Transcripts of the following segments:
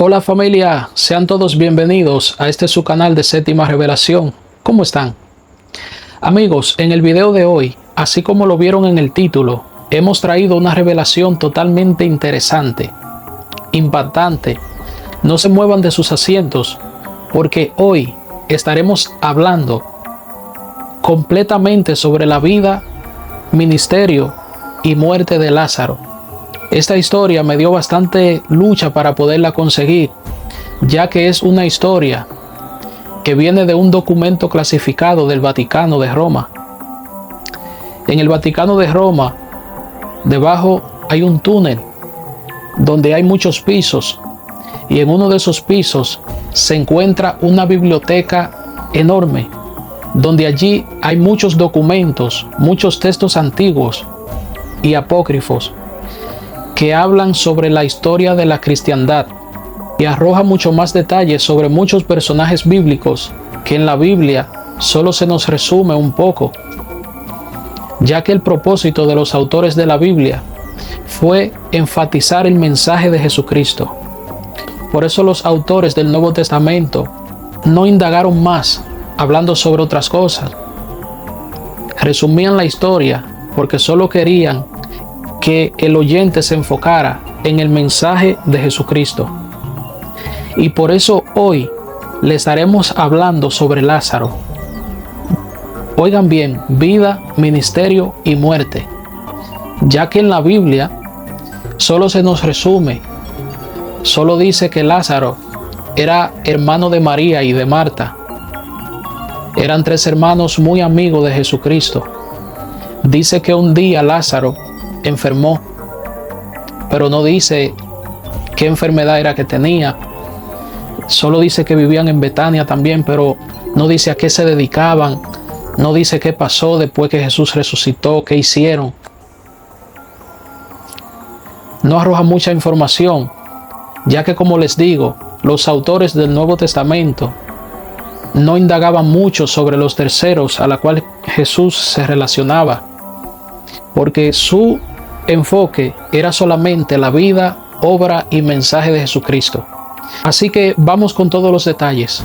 Hola familia, sean todos bienvenidos a este su canal de Séptima Revelación. ¿Cómo están? Amigos, en el video de hoy, así como lo vieron en el título, hemos traído una revelación totalmente interesante, impactante. No se muevan de sus asientos, porque hoy estaremos hablando completamente sobre la vida, ministerio y muerte de Lázaro. Esta historia me dio bastante lucha para poderla conseguir, ya que es una historia que viene de un documento clasificado del Vaticano de Roma. En el Vaticano de Roma, debajo hay un túnel donde hay muchos pisos, y en uno de esos pisos se encuentra una biblioteca enorme, donde allí hay muchos documentos, muchos textos antiguos y apócrifos que hablan sobre la historia de la cristiandad y arroja mucho más detalles sobre muchos personajes bíblicos que en la Biblia solo se nos resume un poco, ya que el propósito de los autores de la Biblia fue enfatizar el mensaje de Jesucristo. Por eso los autores del Nuevo Testamento no indagaron más hablando sobre otras cosas. Resumían la historia porque solo querían que el oyente se enfocara en el mensaje de Jesucristo. Y por eso hoy les estaremos hablando sobre Lázaro. Oigan bien, vida, ministerio y muerte, ya que en la Biblia solo se nos resume, solo dice que Lázaro era hermano de María y de Marta. Eran tres hermanos muy amigos de Jesucristo. Dice que un día Lázaro enfermó, pero no dice qué enfermedad era que tenía. Solo dice que vivían en Betania también, pero no dice a qué se dedicaban, no dice qué pasó después que Jesús resucitó, qué hicieron. No arroja mucha información, ya que, como les digo, los autores del Nuevo Testamento no indagaban mucho sobre los terceros a la cual Jesús se relacionaba, porque su enfoque era solamente la vida, obra y mensaje de Jesucristo. Así que vamos con todos los detalles.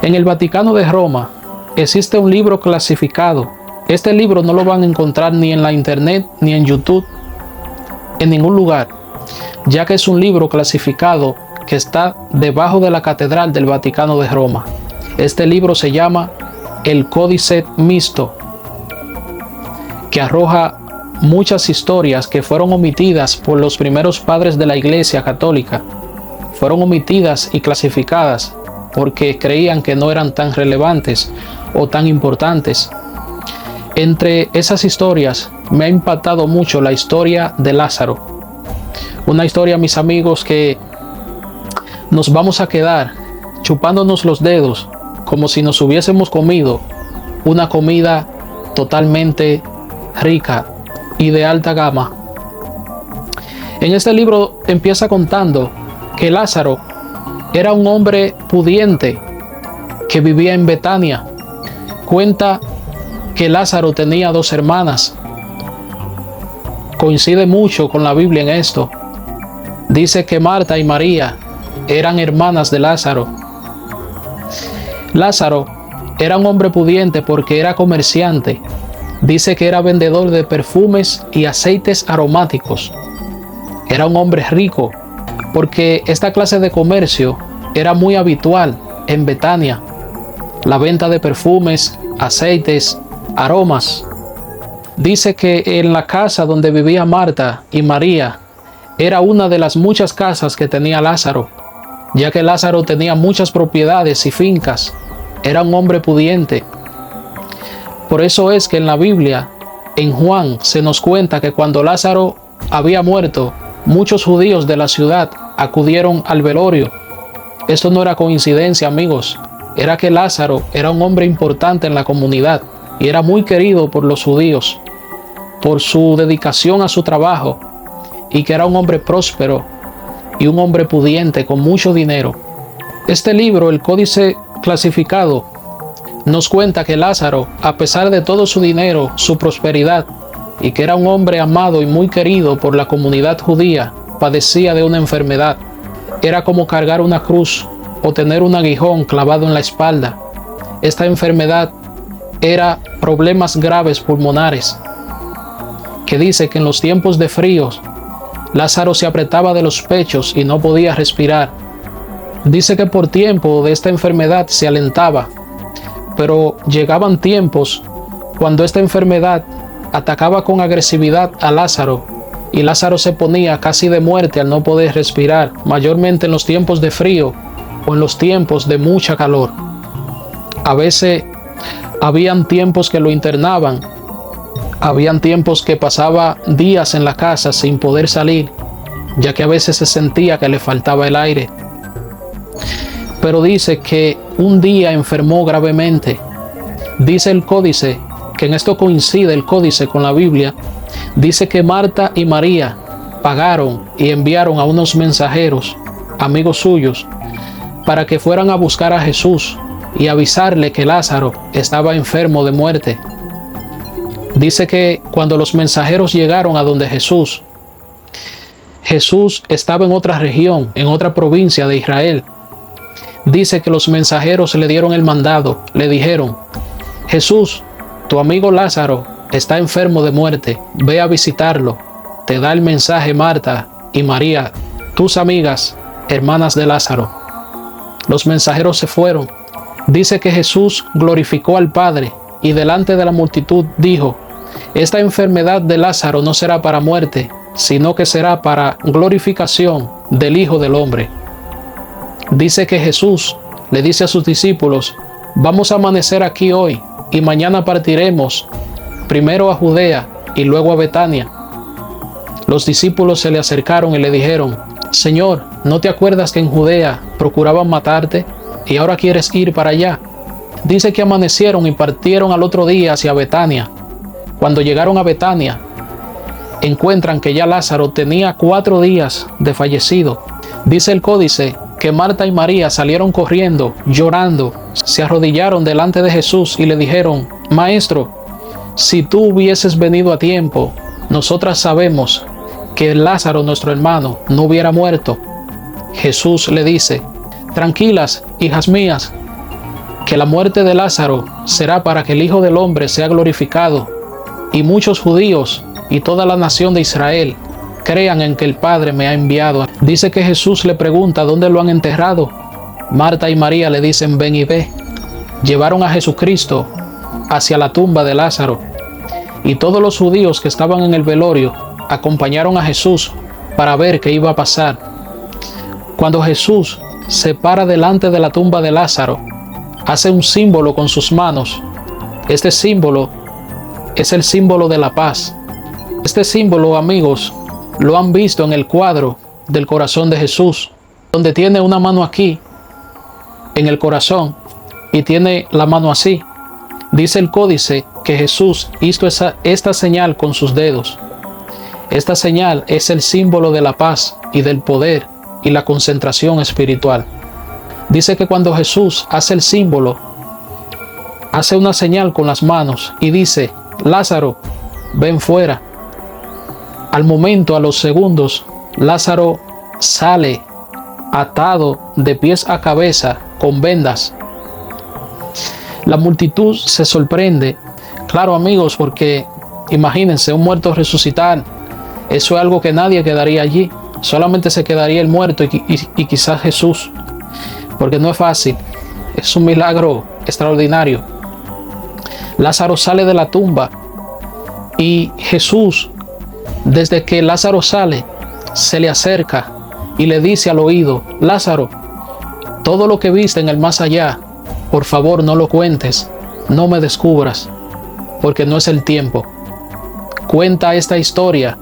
En el Vaticano de Roma existe un libro clasificado. Este libro no lo van a encontrar ni en la internet, ni en YouTube, en ningún lugar, ya que es un libro clasificado que está debajo de la Catedral del Vaticano de Roma. Este libro se llama el Códice Mixto, que arroja muchas historias que fueron omitidas por los primeros padres de la Iglesia Católica. Fueron omitidas y clasificadas porque creían que no eran tan relevantes o tan importantes. Entre esas historias me ha impactado mucho la historia de Lázaro. Una historia, mis amigos, que nos vamos a quedar chupándonos los dedos como si nos hubiésemos comido una comida totalmente rica y de alta gama. En este libro empieza contando que Lázaro era un hombre pudiente que vivía en Betania. Cuenta que Lázaro tenía dos hermanas. Coincide mucho con la Biblia en esto. Dice que Marta y María eran hermanas de Lázaro. Lázaro era un hombre pudiente porque era comerciante. Dice que era vendedor de perfumes y aceites aromáticos. Era un hombre rico porque esta clase de comercio era muy habitual en Betania. La venta de perfumes, aceites, aromas. Dice que en la casa donde vivía Marta y María era una de las muchas casas que tenía Lázaro, ya que Lázaro tenía muchas propiedades y fincas. Era un hombre pudiente. Por eso es que en la Biblia, en Juan, se nos cuenta que cuando Lázaro había muerto, muchos judíos de la ciudad acudieron al velorio. Esto no era coincidencia, amigos. Era que Lázaro era un hombre importante en la comunidad y era muy querido por los judíos por su dedicación a su trabajo, y que era un hombre próspero y un hombre pudiente con mucho dinero. Este libro, el Códice Clasificado, nos cuenta que Lázaro, a pesar de todo su dinero, su prosperidad, y que era un hombre amado y muy querido por la comunidad judía, padecía de una enfermedad. era como cargar una cruz o tener un aguijón clavado en la espalda. Esta enfermedad era problemas graves pulmonares, que dice que en los tiempos de fríos Lázaro se apretaba de los pechos y no podía respirar. Dice que por tiempo de esta enfermedad se alentaba, pero llegaban tiempos cuando esta enfermedad atacaba con agresividad a Lázaro y Lázaro se ponía casi de muerte al no poder respirar, mayormente en los tiempos de frío o en los tiempos de mucha calor. A veces habían tiempos que lo internaban, habían tiempos que pasaba días en la casa sin poder salir, ya que a veces se sentía que le faltaba el aire. Pero dice que un día enfermó gravemente. Dice el códice, que en esto coincide el códice con la Biblia, dice que Marta y María pagaron y enviaron a unos mensajeros, amigos suyos, para que fueran a buscar a Jesús y avisarle que Lázaro estaba enfermo de muerte. Dice que cuando los mensajeros llegaron a donde Jesús estaba en otra región, en otra provincia de Israel. Dice que los mensajeros le dieron el mandado, le dijeron: Jesús, tu amigo Lázaro está enfermo de muerte, ve a visitarlo. Te da el mensaje Marta y María, tus amigas, hermanas de Lázaro. Los mensajeros se fueron. Dice que Jesús glorificó al Padre y delante de la multitud dijo: esta enfermedad de Lázaro no será para muerte, sino que será para glorificación del Hijo del Hombre. Dice que Jesús le dice a sus discípulos: vamos a amanecer aquí hoy y mañana partiremos, primero a Judea y luego a Betania. Los discípulos se le acercaron y le dijeron: Señor, ¿no te acuerdas que en Judea procuraban matarte y ahora quieres ir para allá? Dice que amanecieron y partieron al otro día hacia Betania. Cuando llegaron a Betania, encuentran que ya Lázaro tenía 4 días de fallecido. Dice el códice que Marta y María salieron corriendo, llorando, se arrodillaron delante de Jesús y le dijeron: Maestro, si tú hubieses venido a tiempo, nosotras sabemos que Lázaro, nuestro hermano, no hubiera muerto. Jesús le dice: tranquilas, hijas mías, que la muerte de Lázaro será para que el Hijo del Hombre sea glorificado y muchos judíos y toda la nación de Israel crean en que el Padre me ha enviado. Dice que Jesús le pregunta dónde lo han enterrado. Marta y María le dicen: ven y ve. Llevaron a Jesucristo hacia la tumba de Lázaro y todos los judíos que estaban en el velorio acompañaron a Jesús para ver qué iba a pasar. Cuando Jesús se para delante de la tumba de Lázaro, hace un símbolo con sus manos. Este símbolo es el símbolo de la paz. Este símbolo, amigos, lo han visto en el cuadro del corazón de Jesús, donde tiene una mano aquí, en el corazón, y tiene la mano así. Dice el códice que Jesús hizo esta señal con sus dedos. Esta señal es el símbolo de la paz y del poder y la concentración espiritual. Dice que cuando Jesús hace el símbolo, hace una señal con las manos y dice: Lázaro, ven fuera. Al momento, a los segundos, Lázaro sale atado de pies a cabeza con vendas. La multitud se sorprende, claro, amigos, porque imagínense un muerto resucitar. Eso es algo que nadie quedaría allí, solamente se quedaría el muerto y quizás Jesús, porque no es fácil, es un milagro extraordinario. Lázaro sale de la tumba y Jesús, desde que Lázaro sale, se le acerca y le dice al oído: Lázaro, todo lo que viste en el más allá, por favor no lo cuentes, no me descubras, porque no es el tiempo. Cuenta esta historia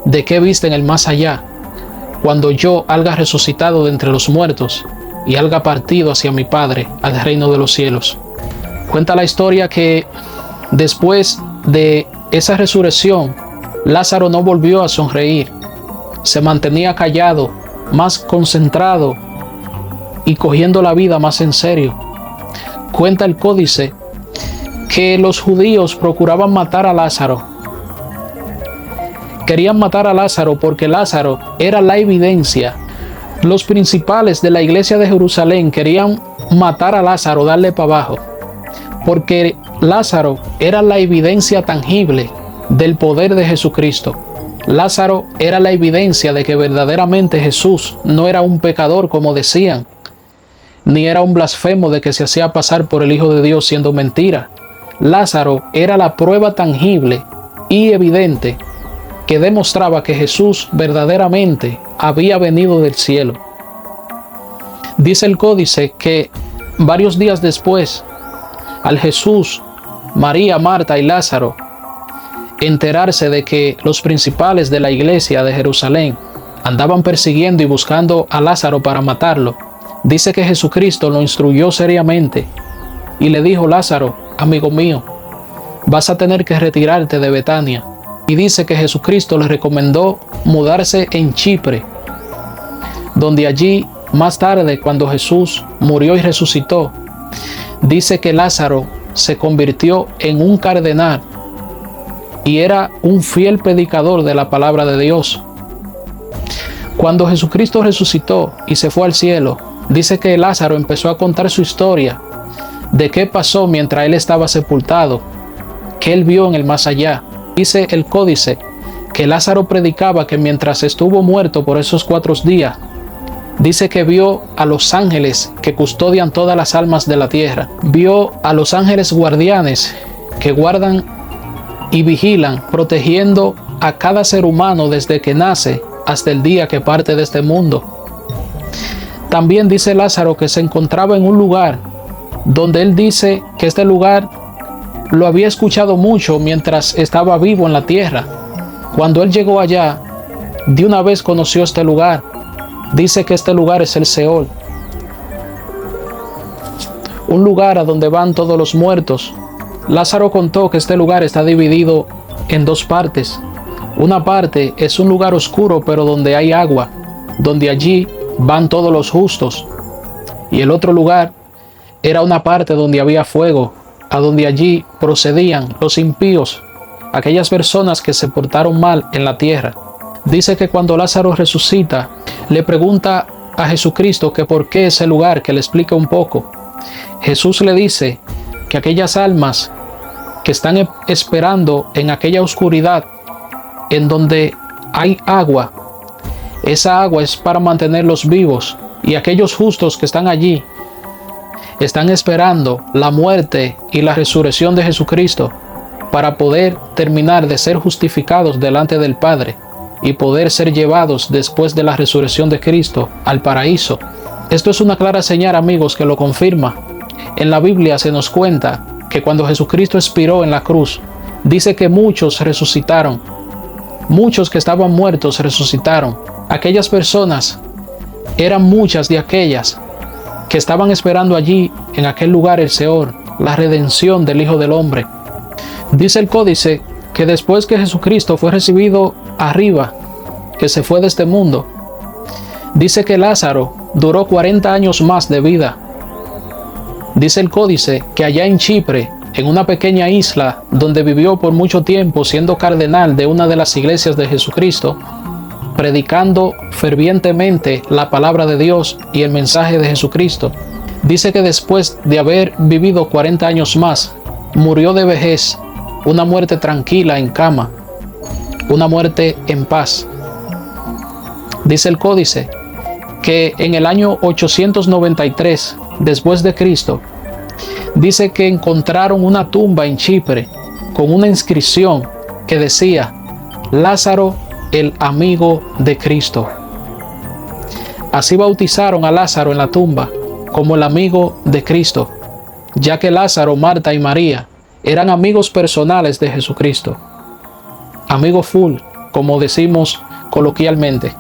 de qué viste en el más allá, cuando yo haya resucitado de entre los muertos y haya partido hacia mi Padre al reino de los cielos. Cuenta la historia que después de esa resurrección, Lázaro no volvió a sonreír, se mantenía callado, más concentrado y cogiendo la vida más en serio. Cuenta el códice que los judíos procuraban matar a Lázaro. Querían matar a Lázaro porque Lázaro era la evidencia Los principales de la iglesia de Jerusalén querían matar a Lázaro, darle para abajo, porque Lázaro era la evidencia tangible del poder de Jesucristo. Lázaro era la evidencia de que verdaderamente Jesús no era un pecador como decían, ni era un blasfemo de que se hacía pasar por el Hijo de Dios siendo mentira. Lázaro era la prueba tangible y evidente que demostraba que Jesús verdaderamente había venido del cielo. Dice el códice que varios días después, al Jesús, María, Marta y Lázaro enterarse de que los principales de la iglesia de Jerusalén andaban persiguiendo y buscando a Lázaro para matarlo, dice que Jesucristo lo instruyó seriamente y le dijo: Lázaro, amigo mío, vas a tener que retirarte de Betania. Y dice que Jesucristo le recomendó mudarse en Chipre, donde allí más tarde, cuando Jesús murió y resucitó, dice que Lázaro se convirtió en un cardenal y era un fiel predicador de la palabra de Dios. Cuando Jesucristo resucitó y se fue al cielo, dice que Lázaro empezó a contar su historia de qué pasó mientras él estaba sepultado, que él vio en el más allá. Dice el códice que Lázaro predicaba que mientras estuvo muerto por esos 4 días, dice que vio a los ángeles que custodian todas las almas de la tierra. Vio a los ángeles guardianes que guardan y vigilan, protegiendo a cada ser humano desde que nace hasta el día que parte de este mundo. También dice Lázaro que se encontraba en un lugar donde él dice que este lugar lo había escuchado mucho mientras estaba vivo en la tierra. Cuando él llegó allá, de una vez conoció este lugar. Dice que este lugar es el Seol, un lugar a donde van todos los muertos. Lázaro contó que este lugar está dividido en 2 partes. Una parte es un lugar oscuro pero donde hay agua, donde allí van todos los justos. Y el otro lugar era una parte donde había fuego, a donde allí procedían los impíos, aquellas personas que se portaron mal en la tierra. Dice que cuando Lázaro resucita, le pregunta a Jesucristo que por qué ese lugar, que le explique un poco. Jesús le dice que aquellas almas que están esperando en aquella oscuridad, en donde hay agua, esa agua es para mantenerlos vivos, y aquellos justos que están allí están esperando la muerte y la resurrección de Jesucristo para poder terminar de ser justificados delante del Padre y poder ser llevados después de la resurrección de Cristo al paraíso. Esto es una clara señal, amigos, que lo confirma. En la Biblia se nos cuenta que cuando Jesucristo expiró en la cruz, dice que muchos resucitaron. Muchos que estaban muertos resucitaron. Aquellas personas eran muchas de aquellas que estaban esperando allí, en aquel lugar, el Seol, la redención del Hijo del Hombre. Dice el códice que después que Jesucristo fue recibido arriba, que se fue de este mundo, dice que Lázaro duró 40 años más de vida. Dice el códice que allá en Chipre, en una pequeña isla donde vivió por mucho tiempo siendo cardenal de una de las iglesias de Jesucristo, predicando fervientemente la palabra de Dios y el mensaje de Jesucristo, dice que después de haber vivido 40 años más, murió de vejez, una muerte tranquila en cama, una muerte en paz. Dice el códice que en el año 893 después de Cristo, dice que encontraron una tumba en Chipre con una inscripción que decía: Lázaro, el amigo de Cristo. Así bautizaron a Lázaro en la tumba como el amigo de Cristo, ya que Lázaro, Marta y María eran amigos personales de Jesucristo. Amigo full, como decimos coloquialmente.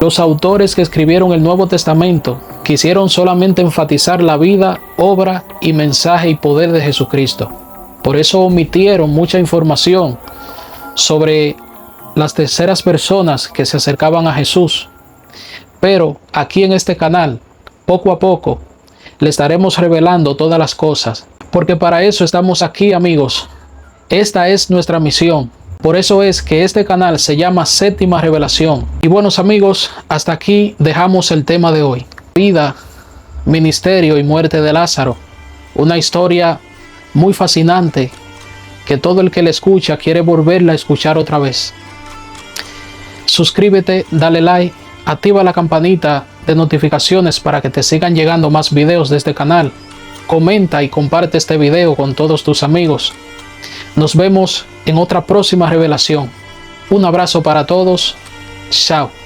Los autores que escribieron el Nuevo Testamento quisieron solamente enfatizar la vida, obra y mensaje y poder de Jesucristo. Por eso omitieron mucha información sobre las terceras personas que se acercaban a Jesús. Pero aquí en este canal, poco a poco, le estaremos revelando todas las cosas, porque para eso estamos aquí, amigos. Esta es nuestra misión, Por eso es que este canal se llama Séptima Revelación. Y buenos amigos, hasta aquí dejamos el tema de hoy. Vida, ministerio y muerte de Lázaro. Una historia muy fascinante que todo el que la escucha quiere volverla a escuchar otra vez. Suscríbete, dale like, activa la campanita de notificaciones para que te sigan llegando más videos de este canal. Comenta y comparte este video con todos tus amigos. Nos vemos en otra próxima revelación. Un abrazo para todos. Chao.